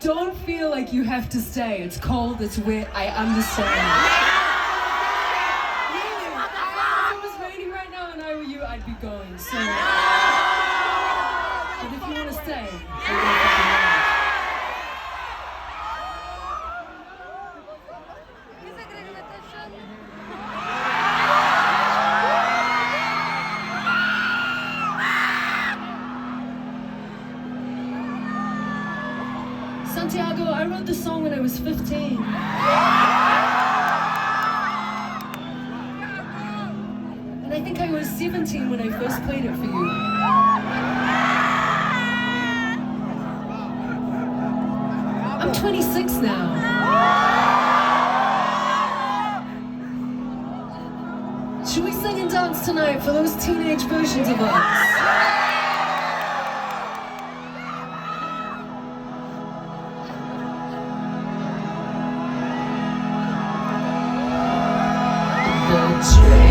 Don't feel like you have to stay. It's cold, it's wet, I understand. Really, if it was raining right now and I were you, I'd be going. So, but if you want to stay, we're gonna fucking ride. Santiago, I wrote this song when I was 15. And I think I was 17 when I first played it for you. I'm 26 now. Should we sing and dance tonight for those teenage versions of us? The